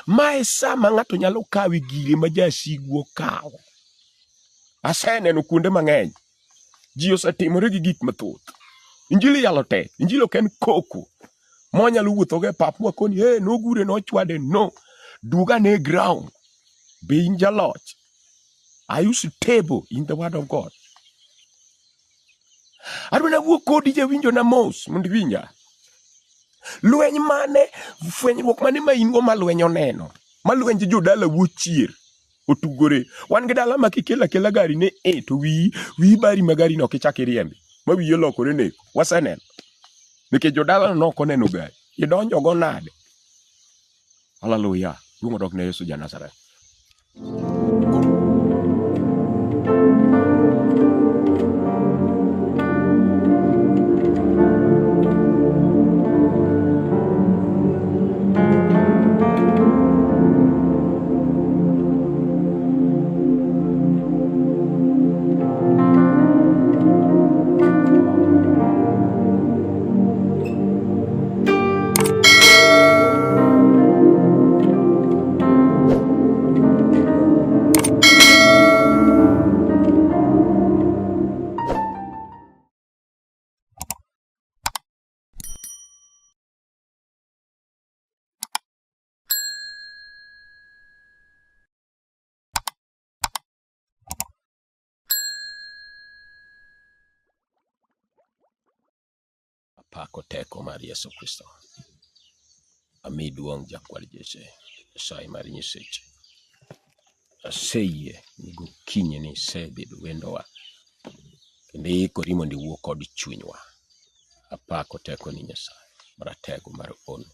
Mae sama ng'ato nyalo kawi gire ma jasigu okawo. Aseneno kuonde mang'eny. Ji osetimore gi gik mathoth. Injili yalo tek. Injili ok en koko. Mo nyalo wuotho ge pap mwakoni, nogure nochwade, no. Duga ne ground. Be in jaloch. I use stable in the word of God. Adwana wuok kodi jawinjo na mos, mondo winja. Lweny mane, fwenyruok mane ma in go ma lweny oneno. Ma lwenj jodala wuochier. Otugore. Wan gi dala ma kikela kela gari ne to wi bari magari no kichaki riembi. Ma wiye lokore ne. Waseneno. Nikech jodala no ok oneno gari. Idonjo go nade. Hallelujah. Luongo dok ne Yesu ja Nazareth. Pako teko mar Yesu Kristo. Ami duong' jakwal jeche. Sai mar nyiseche. Aseyie nigo kinye ni sebedo wendowa. Kendo ikori mondo iwuo kod chunywa. Apako teko ni Nyasaye. Maratego mar ono.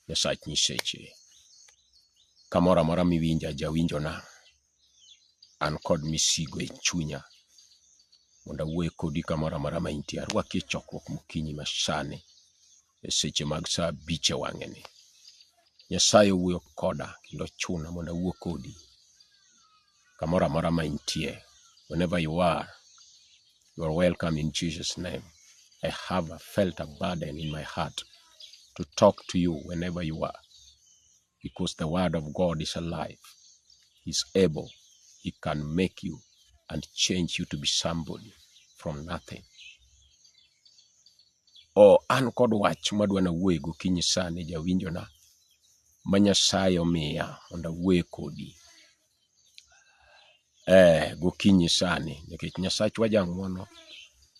Nyasach nyiseche. Kamora mora miwinja jawinjo na. An kod misigo e chunya. Mondo awuoye kodi kamora mora ma intie. Arwaki chokruok mokinyi masani. E seche mag saa 5 wang'eni. Nyasaye wuoyo koda kendo chuna mondo awuo kodi kamora mora ma intie. Whenever you are welcome in Jesus' name. I have felt a burden in my heart to talk to you whenever you are. Because the word of God is alive. He's able. He can make you and change you to be somebody from nothing. An kod wach madwana wuoye gokinyi sani jawinjo na. Ma Nyasaye omiya mondo awuoye kodi. Gokinyi sani. Nikech Nyasachwa jang'wono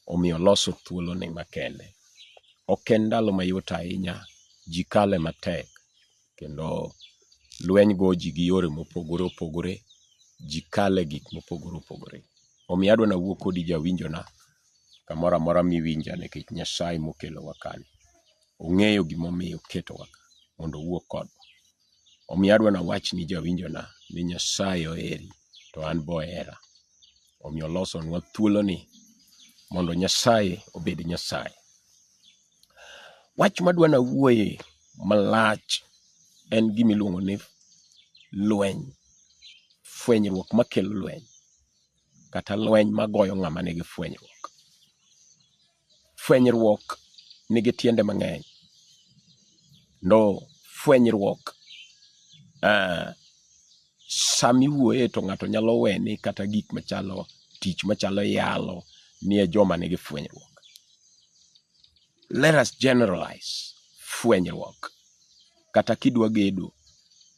omiyo loso thuolo ni makende. Ok en ndalo mayot ahinya. Ji kale matek. Kendo lweny go ji gi yore mopogore opogore. Ji kale gik mopogore opogore. Omiyo adwana wuo kodi jawinjo na. Kamora mora miwinja nikech Nyasaye mokelo wakani. Ong'eyo gimomiyo keto waka mondo wuo kod. Omiyo adwana wach ni jawinjo na ni Nyasaye oheri to an bohera. Omiyo loso nwa thuolo ni mondo Nyasaye obed Nyasaye. Wach madwana wuoye malach en gimiluongo ni lweny. Fwenyruok makelo lweny. Kata lweny magoyo ng'ama nigi fwenyruok. Fwenyruok nigi tiende mang'eny. Fwenyruok sami wuoye to ng'ato nyalo weni kata gik machalo tich machalo yalo ni joma nigi fwenyruok. Let us generalize fwenyruok. Kata kidwa gedo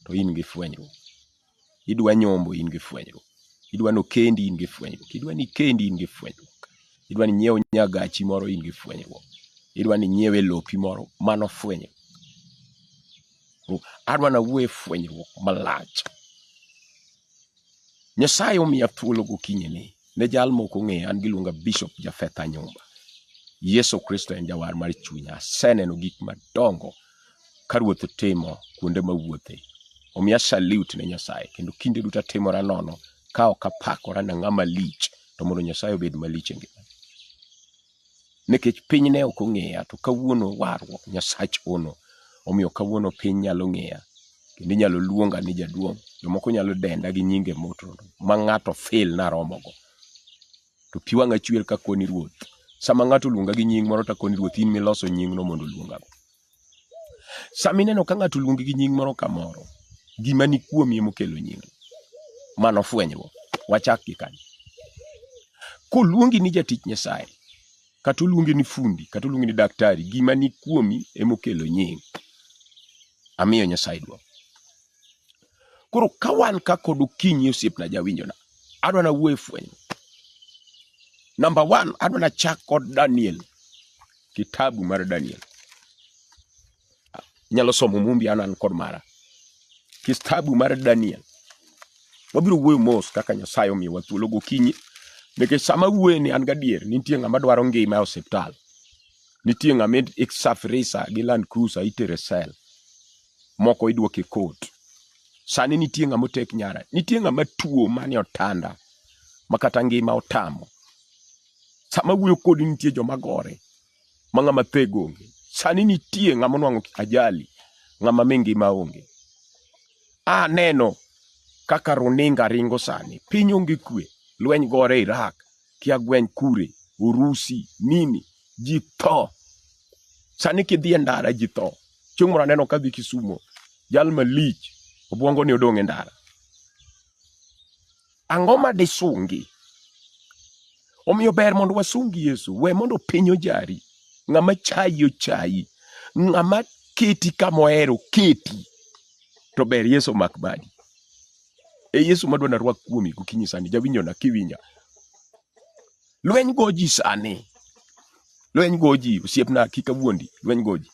to in gi fwenyruok. Idwa nyombo in gi fwenyruok. Idwa no kendi in gi fwenyruok. Idwa ni kendi in gi fwenyruok. Idwa ni nyiew nyagachi moro in gi fwenyruok. Idwa ni nyiewe lopi moro mano fwenyruok. Adwa na wuoye fwenyruok malach. Nyasaye omiya thuolo gokinyi ni. Ne jal moko ng'eyo an giluonga Bishop Japheth Anyumba. Yesu Kristo en jawar mar chunya. Aseneno gik madongo ka Ruoth timo kuonde mawuothe. Omiya salute ne Nyasaye. Kendo kinde duto atimora nono ka ok apakora na ng'ama lich to mondo Nyasaye obed malich e ngima. Nikech piny ne ok ong'eya to kawuono warruok Nyasach ono. Omiyo kawuono piny nyalo ng'eya. Kendo nyalo luonga ni jaduong'. Jomoko nyalo denda gi nyinge motrono. Ma ng'ato fil na romogo. To pi wang'a chwer ka koni Ruoth. Sama ng'ato luonga gi nying moro ta koni Ruoth in miloso nying no mondo luonga go. Sama ineno ka ng'ato luongi gi nying moro kamoro. gima ni kuomi mokelo nying. Mano fwenyruok. Wachak gi kanyo. Koluongi ni jatich Nyasaye, kata oluongi ni fundi, kata oluongi ni daktari, gima ni kuomi mokelo nying. Amiyo Nyasaye duong'. Koro kawan ka kod okinyi osiepna jawinjona, adwa na wuoye fwenyruok. Number 1, adwa na chak kod Daniel. Kitabu mar Daniel. Nyalo somo mumbi an kod mara. Kitabu mar Daniel. Wabiro wuoyo mos kaka Nyasaye omiyowa thuolo gokinyi. Nikech sama wuoye ni an gadier, nitie ng'ama dwaro ngima e osiptal. Nitie ng'ama Safrisa gi Land Cruiser itere sel. Moko idwoke kot. Sani nitie ng'ama otek nyara. Nitie ng'ama tuo mani otanda. Makata ngima otamo. Sama wuoyo kodi nitie joma gore. Ma ng'ama thego onge. Sani nitie ng'ama nwang'o ajali. Ng'ama mi ngima onge. Neno kaka runinga ringo sani. Piny onge kwe. Lweny gore Iraq. Kia gweny kure. Urusi. Nini. Ji tho. Sani kidhie ndara ji tho. Chieng' moro aneno kadhi Kisumo. Jal malich. Obwongo ni odong' e ndara. Ang'o ma disungi? Omiyo ber mondo wasungi Yesu. We mondo piny ojari. Ng'ama chayi ochayi. Ng'ama keti kamohero keti. To ber Yesu makbadi. Yesu madwa na rwak kuomi gokinyi sani. Jawinjo na kiwinja. Lweny goji sani. Lweny goji. Osiepna kika wuondi. Lweny goji.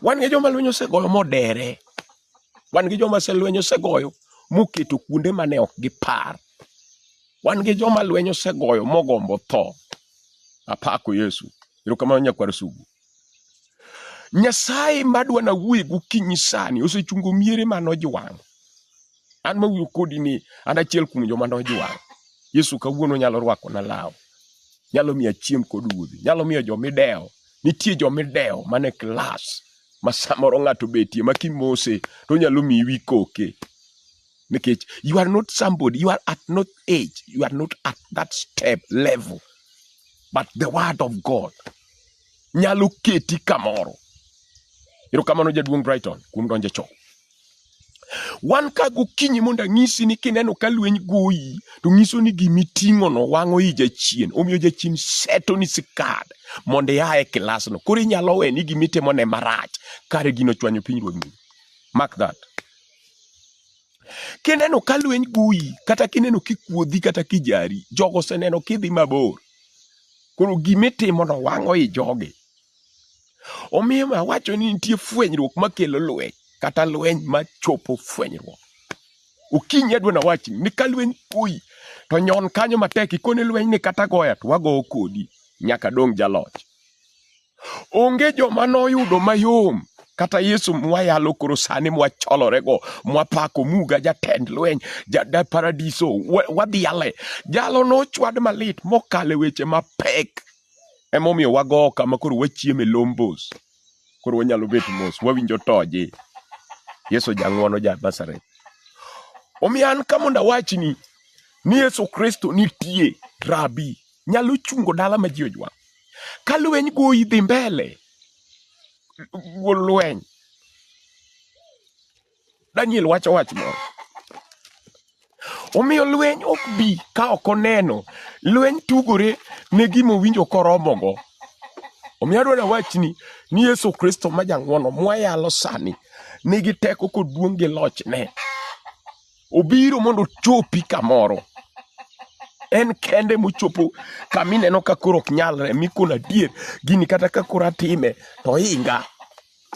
Wan ge joma lweny osegoyo modere. Wan gi joma lweny osegoyo moketo kuonde mane ok gipar. Wan gi joma lweny osegoyo mogombo tho. Apako Yesu. Erokamano nyakwar Sugu. Nyasaye madwa na wuoye gokinyi sani osechungo miere manojwang'. An mawuoyo kodi ni an achiel kuom joma nojwang'. Yesu kawuono nyalo rwako na law. Nyalo miya chiemo kod wuodhi. Nyalo miyo jomidewo. Nitie jomidewo mane klas. Ma samoro ng'ato betie ma kimose to nyalo miyi wi koke. Nikech you are not somebody, you are at not age, you are not at that step level. But the word of God nyalo keti kamoro. Erokamano jaduong' Brighton kuom donje cho. Wan ka gokinyi mondo ng'isi ni kineno ka lweny goyi to ng'iso ni gimiting'o no wang'o i jachien. Omiyo jachien seto ni sikad mondo ia e kilas no. Koro inyalo we ni gimitimo ne marach. Kare gino chwanyo piny ruoth Mungu. Mark that. Kineno ka lweny goyi kata kineno kikuodhi kata kijari, jogo seneno kidhi mabor. Koro gimitimo no wang'o i joge. Omiyo mawacho ni nitie fwenyruok makelo lweny. Kata lweny machopo fwenyruok. Okinyi adwa na wachi ni ka lweny goyi to nyon kanyo matek ikone lweny ni kata goya to wago kodi nyaka dong' jaloch. Onge joma noyudo mayom. Kata Yesu mwayalo koro sani mwacholorego mwapako Muga jatend lweny jada paradiso wadhiale. Jalo nochwad malit mokale weche mapek. Emomiyo wago kama koro wachieme lombos. Koro wanyalo bet mos wawinjo toje. Yesu jang'wono ja Nazareth. Omiyo an kamonda wachni ni Yesu Kristo nitie rabi. Nyalo chungo dala ma ji ojwang'. Ka lweny goyi dhi mbele. Lweny. Daniel wacho wach moro. Omiyo lweny ok bi ka ok oneno. Lweny tugore ne gima owinjo koromogo. Omiyo adwa na wachni ni Yesu Kristo ma jang'wono mwayalo sani nigi teko kod duong' gi lochne. Obiro mondo chopi kamoro. En kende mochopo kamineno ka koro ok nyalre mikona adier gini kata ka koro atime to inga.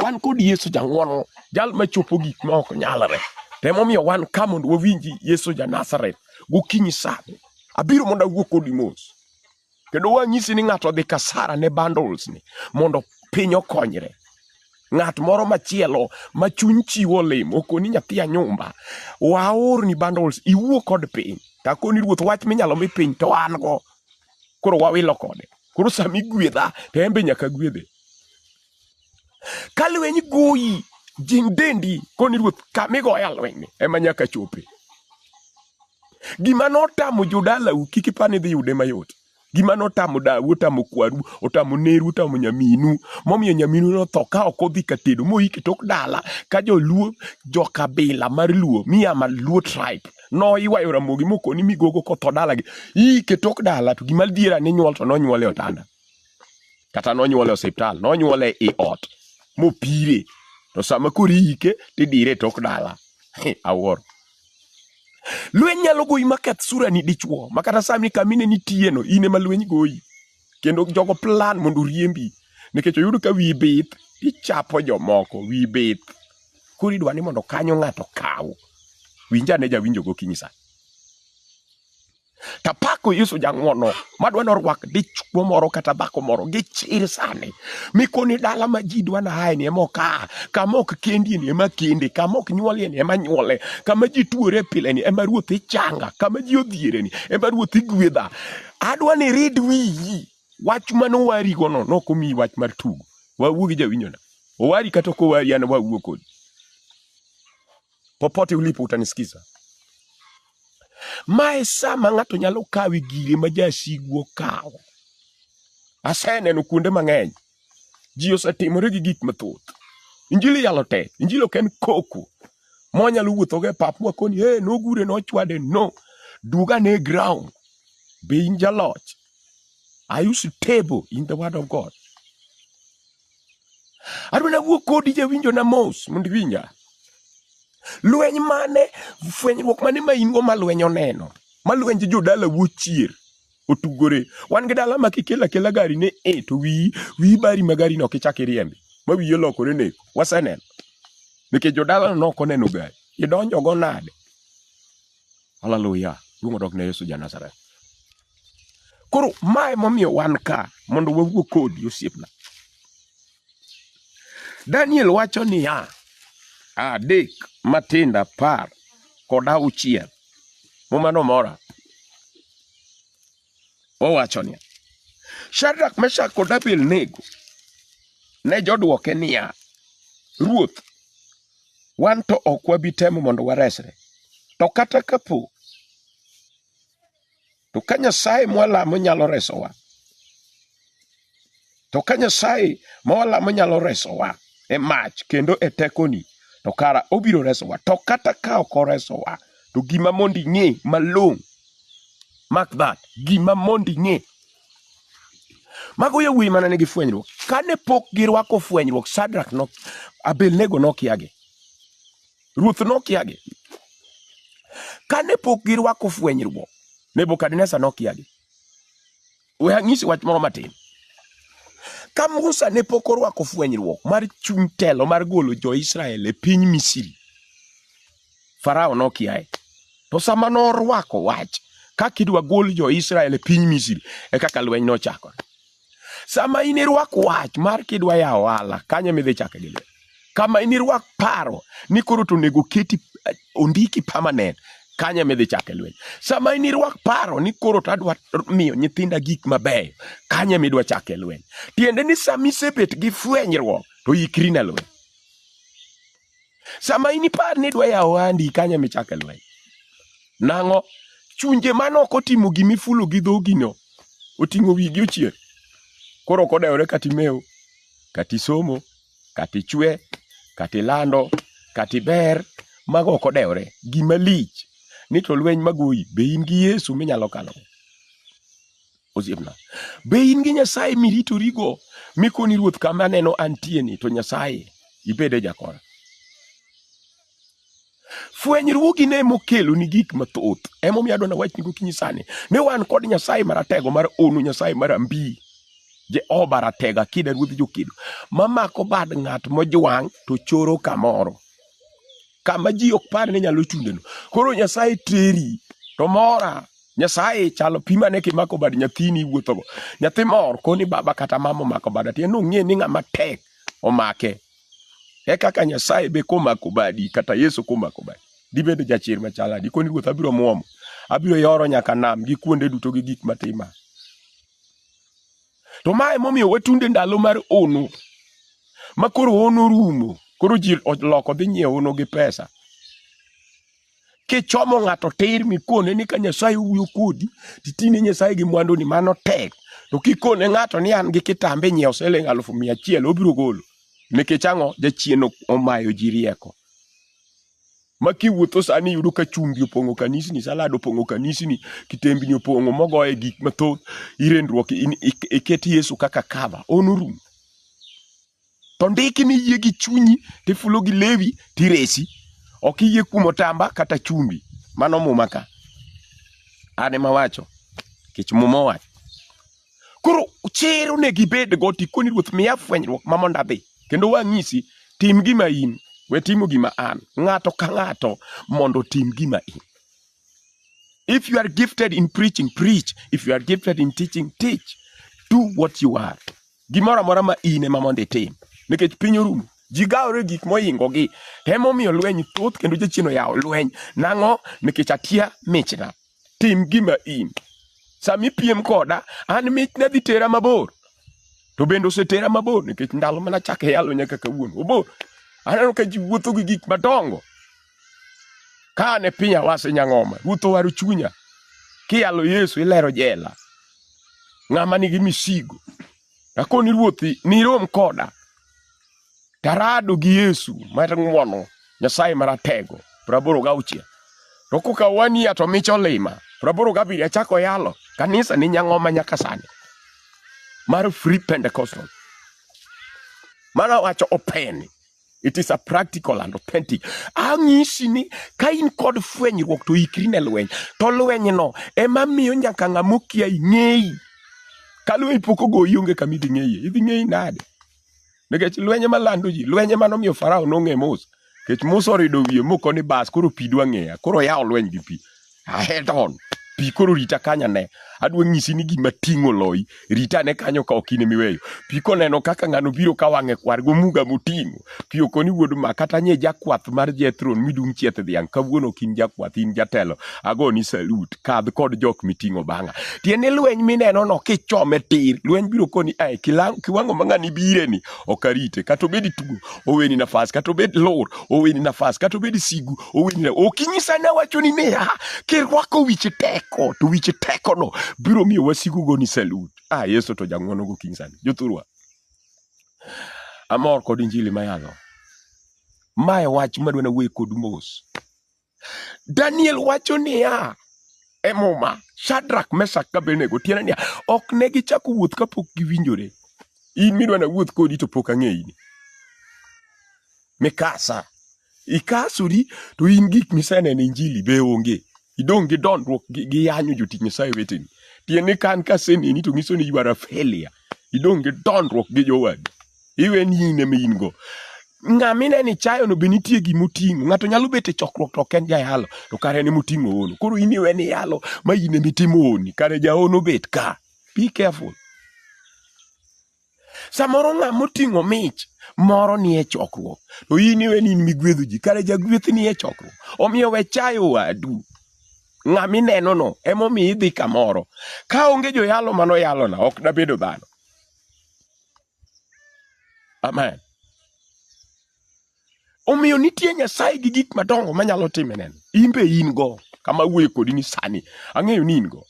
Wan kod Yesu jang'wono jal machopo gik ma ok nyalre. Temomiyo wan ka mondo wawinji Yesu ja Nazareth gokinyi sani. Abiro mondo awuo kodi mos. Kendo wanyisi ni ng'ato dhi kasara ne bundles ni mondo piny okonyre. Ng'at moro machielo ma chuny chiwo lemo okoni nyathi anyumba waor ni bundles iwuo kod piny. Takoni ruoth wach minyalo mi piny to an go. Koro wawilo kode. Koro sami gwedha to embe nyaka gwedhe. Ka lweny goyi jing dendi koni ruoth kamigoya lweny ema nyaka chope. Gima notamo jodalau kik ipani dhi yude mayot. Gima notamo dawu, otamo kwaru, otamo neru, otamo nyaminu. Momiyo nyaminu notho ka ok odhi ka tedo moiki tok dala ka joluo jokabila mar luo miya ma luo tribe no iwayo ramogi mokoni migogo kotho dalagi ike tok dala to gima diera ni nyuol to nonyuole otanda kata nonyuole osiptal nonyuole i ot mopire to sama kori ike tidire tok dala awuoro. Lweny nyalo goyi maketh sura ni dichuo makata sami kamine nitie no ine ma lweny goyi kendo jogo plan mondo riembi nikech oyudo ka wi bith ichapo jomoko wi bith kuri dwani mondo kanyo ng'ato kaw winja ne jawinjo gokinyi sa tapako Yesu jang'wono madwano rwak dichuo moro kata dhako moro gi chir sani mikoni dala ma ji dwana hae ni emoka kama ok kendi ni ema kende kama ok nyuolie ni ema nyuole kama ji tuore pile ni ema ruoth ichanga kama ji odhiere ni ema ruoth igwedha adwani rid wiyi wach manowari gono nokomi wach mar tugo wawuogi jawinyona owari kata kowari an wawuo kodi popote ulipo utanisikiza. Mae sama ng'ato nyalo kawi gire ma jasiguo kawo. Aseneno kuonde mang'eny ji osetimore gi gik mathoth. Injili yalo te, injili ok en koko monyalo wuothoge pap wakoni nogure nochwade no duga ne ground be in jaloch. I use table in the word of God. Adwana wuok kodi jawinjo na mos mondo winja. Lweny mane fwenyruok mane ma in go malweny oneno malweny jodala wuochier otugore wan gi dala makikela kela gari ne to wi bari magari no kichak iriembi ma wiye lokore neko waseneno nikech jodala no ok oneno gari idonjo go nade. Haleluya, luongo dok ne Yesu ja Nazareth. Koro mae momiyo wan ka mondo wawuo kodi osiepna. Daniel wacho niya adek matinda par kod auchiel momano mora owacho niya Shadrach, Meshach kod Abednego ne joduoke niya Ruoth, wan to ok wabi temo mondo waresre to kata kapo to ka Nyasaye mwalamo nyalo resowa to ka Nyasaye mwalamo nyalo resowa e mach kendo e tekoni to kara obiro resowa to kata ka ok oresowa to gima mondi ng'e malong' mark that gima mondi ng'e mago yawuoyi mana nigi fwenyruok kane pok girwako fwenyruok Shadrach no Abednego nokiage ruoth nokiage kane pok girwako fwenyruok Nebukadneza nokiage. We ang'isi wach moro matin. Ka Musa ne pok orwako fwenyruok mar chuny telo mar golo jo-Israel e piny Misri, Farao nokiaye. To sama norwako wach kaka idwa gol jo-Israel e piny Misri e kaka lweny nochakore. Sama inirwako wach mar kidwa yawo ohala kanyo midhi chake gi lweny. Kama inirwak paro ni koro to nego keti ondiki permanent kanyo midhi chake lweny. Sama inirwak paro ni koro to adwa miyo nyithinda gik mabeyo kanyo midwa chake lweny. Tiende ni sama isebet gi fwenyruok to ikri na lweny. Sama inipar ni idwa yawo ohandi kanyo michake lweny. Nang'o chunje manoko timo gimifulo gi dhogino oting'o wigi ochier. Koro kodewore katimeo, katisomo, katichwe, katilando, katiber, mago kodewore. Gima lich ni to lweny magoyi be in gi Yesu minyalo kalo. Osiepna. Be in gi Nyasaye miritorigo mikoni ruoth kama neno antieni to Nyasaye ibede jakora. Fwenyruogi ne mokelo ni gik mathoth. Emomiyo adwa nawach ni gokinyi sani. Ne wan kod Nyasaye maratego mar ono, Nyasaye mar ambi. Jehova ratega kida ruodh jokedo. Mamako bad ng'at mojwang' to choro kamoro. Kama ji ok par ni nyalo chundeno. Koro Nyasaye teri to mora. Nyasaye chalo pima ne kimako bad nyathini wuothogo. Nyathi mor koni baba kata mama mako bad ati no ng'e ni ng'ama tek omake. E kaka Nyasaye be komako badi kata Yesu komako badi. Dibedo jachir machala di koni ruoth abiro muomo. Abiro yoro nyaka nam gi kuonde duto gi gik matima. To mae momiyo watunde ndalo mar ono. Makoro ono rumo. Koro ji oloko dhi nyiewo ono gi pesa. Kichomo ng'ato tir mikone ni ka Nyasaye wuyo kodi, titine Nyasaye gi mwandu ni mano tek. To kikone ng'ato ni an gi kitambe nyiewo siling 100,000 obiro golo. Nikech ang'o? Jachien omayo ji rieko. Ma kiwuotho sani yudo ka chumbi opong'o kanisni, salad opong'o kanisni, kitembni opong'o mogoye gik mathoth, irendruok iketi Yesu kaka kava, onorum. To ndiki ni yie gi chunyi, tifulo gi lewi, tiresi. Ok iyie kumo tamba kata chumbi. Mano muma ka. Ane mawacho. Kech muma wacho. Koro chero ne gibed go tikoni ruoth miya fwenyruok mamonda dhi. Kendo wang'isi, tim gima in. We timo gima an. Ng'ato ka ng'ato mondo tim gima in. If you are gifted in preaching, preach. If you are gifted in teaching, teach. Do what you are. Gimora mora ma ine mamondo itim. Nikech piny orumo. Ji gawre gik moingo gi. Emomiyo lweny thoth kendo jachien oyawo lweny. Nang'o? Nikech atia michna. Tim gima in. Sami piem koda, an michna dhi tera mabor. To bendo se tera mabor nikech ndalo mana chake yalo nyaka kawuono. Obor. Aneno ka ji wuotho gi gik madongo. Ka ne pinya wase nyang'oma. Wuotho waro chunya. Kiyalo Yesu ilero jela. Ng'ama nigi misigo. Akoni ruothi ni rom koda. Tarado gi Yesu mar ng'wono Nyasaye maratego 86. To koka wania to micho lima 87 achako yalo kanisa ni nyang'oma nyaka sani mar free Pentecostal. Mana wacho open. It is a practical and authentic. Ang'isi ni ka in kod fwenyruok to ikri ne lweny. To lweny no ema miyo nyaka ng'amokia ing'eyi. Ka lweny poko go ionge kamidhi ng'eye. Idhi ng'eyi nade? Nikech lwenye malando ji, lwenye manomiyo Farao nong'e Musa. Kech Musa orido wiye mokoni bas, koro pi dwa ng'eya. Koro yawo lweny gi pi. Head on. Pi koro rita kanya ne. Adwa ng'isi ni gima ting'o loyi. Rita ne kanyo ka okine miweyo. Pi koneno kaka ng'ano biro ka wang'e kwar gomuga moting'o. Pi okoni wuod ma kata nye jakwath mar Jethron midung' chieth dhiang'. Kawuono kin jakwath in jatelo. Agoni salute. Kadh kod jok miting'o bang'a. Tiene lweny mineno no kichome tir. Lweny biro koni ay kiwango mang'ani bire ni. Okarite. Katobedi tugo. Oweni nafas. Katobedi lor. Oweni nafas. Katobedi sigu. Oweni nafas. Okinyisa na wachoni ne ha. Kirwako wiche teko. To wiche teko no. Biro miyo wasigu go ni salute. Yesu to jang'wono go kingsani. Jothurwa. Amor kod injili mayalo. Mae wach madwana wuoyo kod mos. Daniel wacho niya. Emoma. Shadrach, Meshach ka Abednego tiene niya. Ok ne gichako wuoth kapok giwinjore. In midwana wuoth kodi to pok ang'eyi. Mikasa. Ikasuri to in gik miseneno injili be onge. Idong gi dondruok gi yanyo jotich Nyasaye weteni. Tiene kan kaseneni to nyiso ni you are a failure. Idong gi dondruok gi jowadu. Iwe ni ine me in go. Ng'amine ni chayo no benitie gi moting'o. Ng'ato nyalo bete chokruok to ken jayalo. To kare ne moting'o ono. Koro in iwe ni yalo ma ine mitimo oni. Kare jaono bet ka. Be careful. Samoro ng'amoting'o mich. Moro ni e chokruok. To in iwe ni migwedho ji. Kare jagweth ni e chokruok. Omiyo we chayo wadu. Ng'amineno no, emomi idhi kamoro. Ka onge joyalo mano yalo na, ok nabedo dhano. Amen. Omiyo nitie Nyasaye gi gik madongo manyalo timenen. Imbe in go, kama wuoyo kodi ni sani. Ang'eyo ni in go.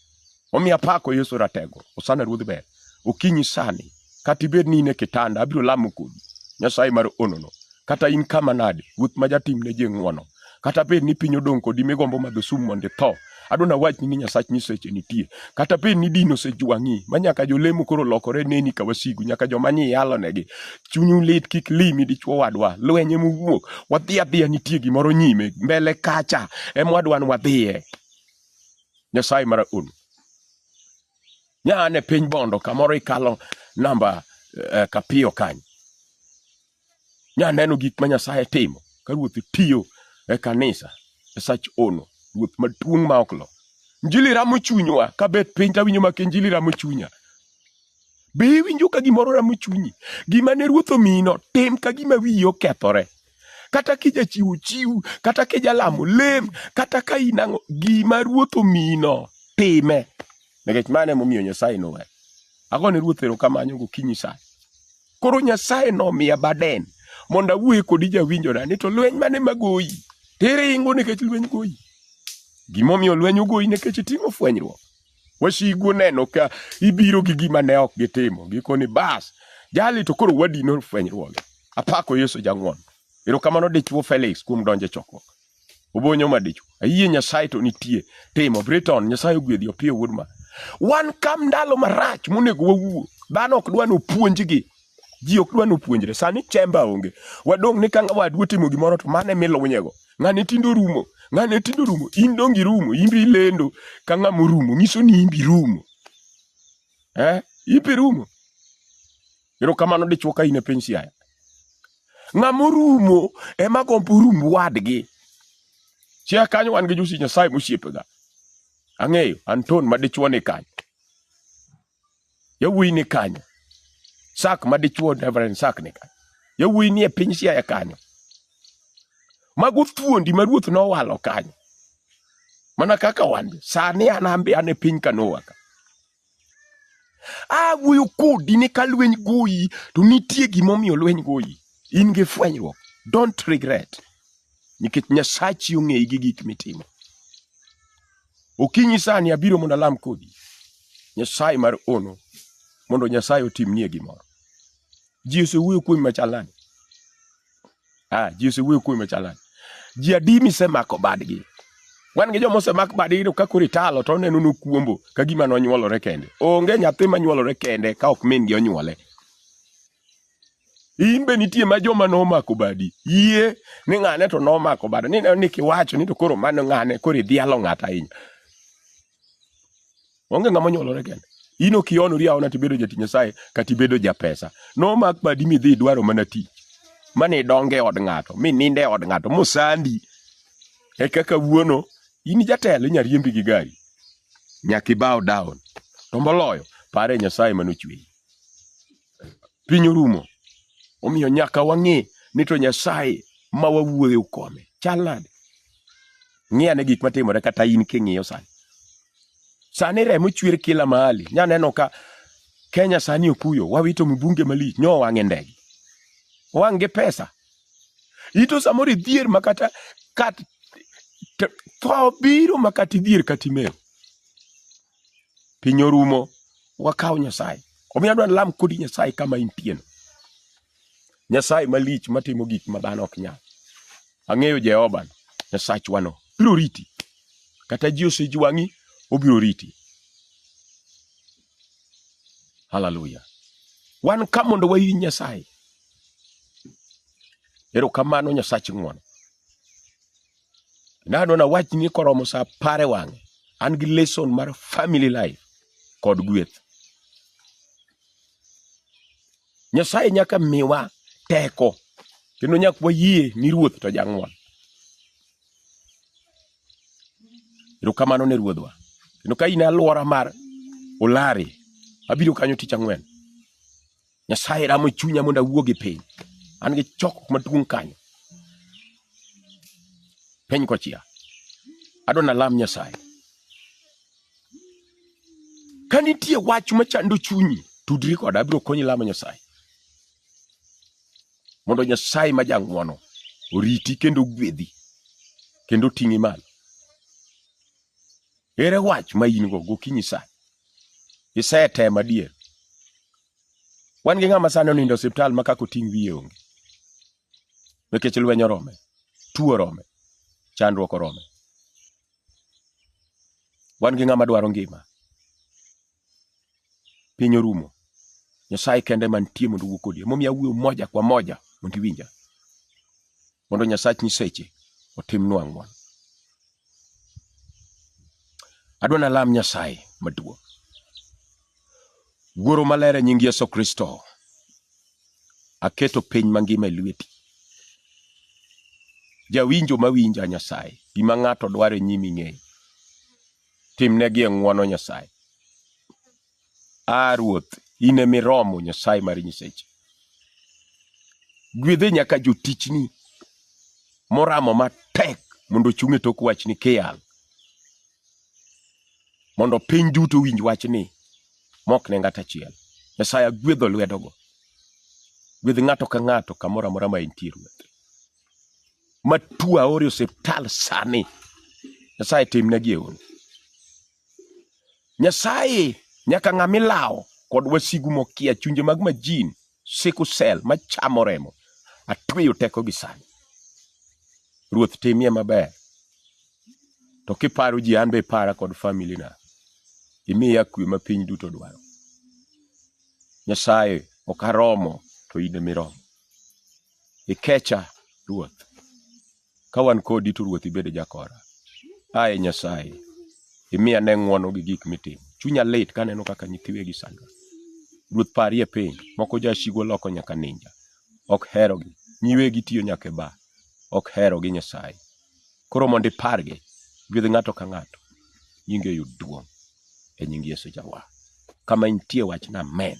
Omiyo apako Yesu ratego. Osana ruodh ber. Okinyi sani. Kata ibed ni in e kitanda, abiro lamo kodi. Nyasaye mar onono. Kata in kama nade, ruoth ma jatim ne je ng'wono. Kata bed ni piny odong' kodi migombo madho sum mondo itho. Adona wach ni Nyasach nyiseche nitie. Kata bed ni dino sejwang'i. Manyaka jolemo koro lokore neni ka wasigu. Nyaka joma ni yalo negi. Chunyu lit kik limi dichwo wadwa. Lwenye muwuok. Wadhi adhiya nitie gimoro nyime. Mbele kacha. Wadwan wadhiye. Nyasaye mara unu. Nyane piny bondo kamoro ikalo namba kapiyo kanyo. Nyaneno gik ma Nyasaye timo. Ka ruoth tiyo e kanisa. E sach ono. Ruoth maduong' ma oklo. Injili ramo chunywa. Ka bet piny tawinjo mak injili ramo chunya. Be iwinjo ka gimoro ramo chunyi. Gima ne ruoth omino tim ka gima wiyi okethore. Kata kija chiw. Kata kija lamo lem. Kata ka inang'o. Gima ruoth omino time. Nikech mane momiyo Nyasaye nowe. Agone ruoth erokamano gokinyi sani. Koro Nyasaye nomiya baden. Mondo awuoye kodi jawinjona ni to lweny mane magoyi. Tere ingo nikech lweny goyi. Gimomiyo lweny ogoyi nikech iting'o fwenyruok. Wasigu neno ka ibiro gi gima ne ok gitimo. Gikoni bas. Jali to koro wadino fwenyruoge. Apako Yesu jang'won. Erokamano dichuo Felix kuom donje chokruok. Obonyo madichuo. Ayie Nyasaye to nitie. Timo Briton Nyasaye ogwedhi Opiyo wuod ma. Wan kam ndalo marach monego wawuo. Dhano ok dwa nopuonjgi. Ji ok dwa nopuonjre. Sani chemba onge. Wadong' ni ka wadwa timo gimoro to mane milunyego. Ng'ane tindo rumo. Ng'ane tindo rumo. In dongi rumo. Imbi lendo ka ng'amo rumo. Nyiso ni imbi rumo. Imbi rumo. Erokamano dichuo ka in e piny Siaya. Ng'amo rumo ema gombo rumo wadgi. Chia kanyo wan gi Josi Nyasaye mosiepega. Ang'eyo Anton madichuo ni kanyo. Yawuoyi ni kanyo. Sak madichuo Reverend Sak ni kanyo. Yawuoyi ni e piny Siaya kanyo. Mago thuondi ma Ruoth nowalo kanyo. Mana kaka wan. Sani an e piny Kanoa ka. Wuoyo kodi ni ka lweny goyi to nitie gimomiyo lweny goyi. In gi fwenyruok. Don't regret. Nikech Nyasachi ong'eyi gi gik mitimo. Okinyi sani abiro mondo alam kodi. Nyasaye mar ono. Mondo Nyasaye otimnie gimoro. Ji osewuoyo kuomi machal nade? Ji osewuoyo kuomi machal nade? Ji adi misemako badgi. Wan gi joma osemak badgi to ka koro italo to oneno nokuombo ka gima nonyuolore kende. Onge nyathi manyuolore kende ka ok min gi onyuole. Imbe nitie ma joma nomako badi. Yie ni ng'ane to nomako badi. Ni kiwacho ni to koro mano ng'ane koro idhialo ng'ata ahinya. Onge ng'ama onyuolore kende. Ino kionori aona tibedo jatich Nyasaye kata ibedo japesa. Nomak badi midhi dwaro mana tich. Mane donge od ng'ato. Mininde od ng'ato mosandi. E kaka wuono. In jatelo nyariembi gi gari. Nyaki bow down. To moloyo pare Nyasaye manochweyi. Piny orumo. Omiyo nyaka wang'e ni to Nyasaye ma wawuoyo kome. Chal nade? Ng'iyane gik matimore kata in king'iyo sani. Sani remo chwer kila mahali. Nyaneno ka Kenya sani okuyo. Wawito mbunge malich. Nyo wang'e ndege. Wang' gi pesa. Ito samori dhier makata to biro makati dhier katimeo. Piny orumo. Wakaw Nyasaye. Omiyo adwa lam kodi Nyasaye kama intieno. Nyasaye malich matimo gik ma dhano ok nyal. Ang'eyo Jehova Nyasach wano. Biro riti. Kata ji osejwang'i obiro riti. Hallelujah. Wan ka mondo wayi Nyasaye. Erokamano Nyasach ng'wono. Nado na wach ni koromo sa pare wang'e. An gi lesson mar family life kod gweth. Nyasaye nyaka miwa teko. Kendo nyaka wayie ni Ruoth to jang'won. Erokamano ne Ruodhwa. Kendo ka in alwora mar Olare, abiro kanyo tich ang'wen. Nyasaye ramo chunya mondo awuogi piny. An gi chokruok maduong' kanyo. Piny kochia. Adona lam Nyasaye. Ka nitie wach machando chunyi, tudri koda abiro konyi lamo Nyasaye. Mondo Nyasaye ma jang'wono oriti kendo gwedhi kendo ting'i malo. Ere wach ma in go gokinyi sani? Isetemo adier. Wan gi ng'ama sani onindo osiptal ma kako ting' wiye onge. Nikech lweny orome, tuo orome, chandruok orome. Wan gi ng'ama dwaro ngima. Piny orumo. Nyasaye kende mantie mondo wuo kodi. Momiyo awuoyo moja kwa moja mondo iwinja. Mondo Nyasach nyiseche otimnwa ang'wono. Adwana lam Nyasaye maduong'. Wuoro malere nying Yesu Kristo. Aketo piny mangima e lweti. Jawinjo mawinja Nyasaye. Gima ng'ato dwaro nyimi ng'eyo. Timnegi ang'wono Nyasaye. Ruoth, ine miromo Nyasaye mar nyiseche. Gwedhe nyaka jotichni moramo matek mondo chung'e tok wachni kiyal. Mondo piny duto winj wachni mok ne ng'ata achiel. Nyasaye gwedho lwedogo. Gwedh ng'ato ka ng'ato kamoro amora ma entie Ruoth. Matuo aore osiptal sani. Nyasaye timnegi e ono. Nyasaye nyaka ng'ami lao kod wasigu mokia chunje mag majin, sickle cell machamo remo, atweyo teko gi sani. Ruoth timie maber. To kiparo ji an be para kod family na. Imiya kwe ma piny duto dwaro. Nyasaye okaromo to ine miromo. Ikecha Ruoth. Kawan kodi to Ruoth ibede jakora. Aye Nyasaye. Imiya ne ng'wono gi gik mitim. Chunya lit kaneno kaka nyithiwe gi sandra. Ruoth parie piny. Moko jasigo loko nyaka ninja. Ok hero gi. Nyiwe gi tiyo nyaka ba. Ok hero gi Nyasaye. Koro mondi parge. Gwedh ng'ato ka ng'ato. Nyinge yud duong'. E nying Yesu Jawa. Kama intie wachna amen.